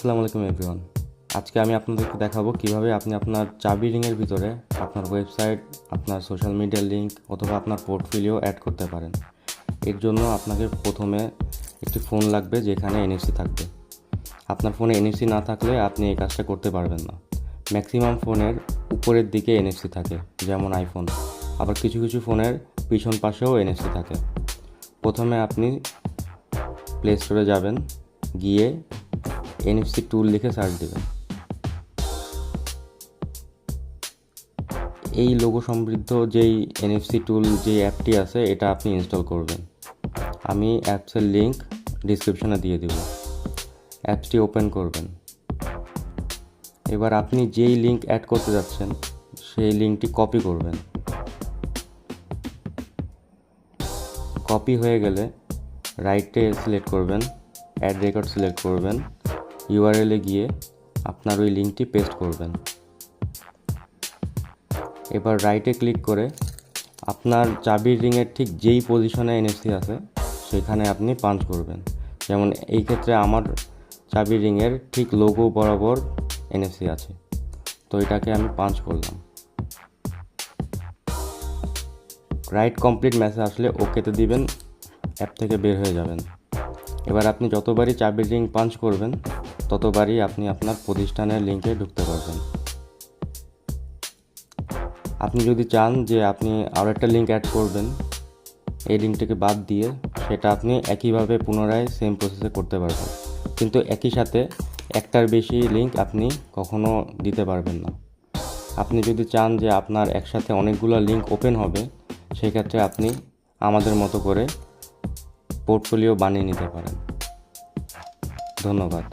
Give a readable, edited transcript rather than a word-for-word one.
আসসালামু আলাইকুম এভরিওয়ান। আজকে আমি আপনাদেরকে দেখাবো কিভাবে আপনি আপনার চাবি রিংয়ের ভিতরে আপনার ওয়েবসাইট, আপনার সোশ্যাল মিডিয়ার লিঙ্ক অথবা আপনার পোর্টফোলিও অ্যাড করতে পারেন। এর জন্য আপনাকে প্রথমে একটি ফোন লাগবে যেখানে এনএফসি থাকবে। আপনার ফোনে এনএফসি না থাকলে আপনি এই কাজটা করতে পারবেন না। ম্যাক্সিমাম ফোনের উপরের দিকে এনএফসি থাকে, যেমন আইফোন। আবার কিছু কিছু ফোনের পিছন পাশেও এনএফসি থাকে। প্রথমে আপনি প্লে স্টোরে যাবেন, গিয়ে এনএফসি টুল লিখে সার্চ দেবেন। এই লোগো সমৃদ্ধ যেই এনএফসি টুল যে অ্যাপটি আছে এটা আপনি ইনস্টল করবেন। আমি অ্যাপসের লিঙ্ক ডিসক্রিপশনে দিয়ে দেব। অ্যাপসটি ওপেন করবেন। এবার আপনি যেই লিঙ্ক অ্যাড করতে যাচ্ছেন সেই লিঙ্কটি কপি করবেন। কপি হয়ে গেলে রাইটে সিলেক্ট করবেন, অ্যাড রেকর্ড সিলেক্ট করবেন, ইউআরএলে গিয়ে আপনার ওই লিঙ্কটি পেস্ট করবেন। এবার রাইটে ক্লিক করে আপনার চাবির রিংয়ের ঠিক যেই পজিশনে এনএফসি আছে সেখানে আপনি পাঞ্চ করবেন। যেমন এই ক্ষেত্রে আমার চাবির রিংয়ের ঠিক লোগো বরাবর এনএফসি আছে, তো এটাকে আমি পাঞ্চ করলাম। রাইট কমপ্লিট মেসেজ আসলে ওকেতে দিবেন, অ্যাপ থেকে বের হয়ে যাবেন। এবার আপনি যতবারই চাবির রিং পাঞ্চ করবেন ততবারই আপনি আপনার প্রতিষ্ঠানের লিঙ্কে ঢুকতে পারবেন। আপনি যদি চান যে আপনি আরও একটা লিঙ্ক অ্যাড করবেন, এই লিঙ্কটাকে বাদ দিয়ে সেটা আপনি একইভাবে পুনরায় সেম প্রসেসে করতে পারবেন, কিন্তু একই সাথে একটার বেশি লিঙ্ক আপনি কখনো দিতে পারবেন না। আপনি যদি চান যে আপনার একসাথে অনেকগুলো লিঙ্ক ওপেন হবে, সেক্ষেত্রে আপনি আমাদের মতো করে পোর্টফোলিও বানিয়ে নিতে পারেন। ধন্যবাদ।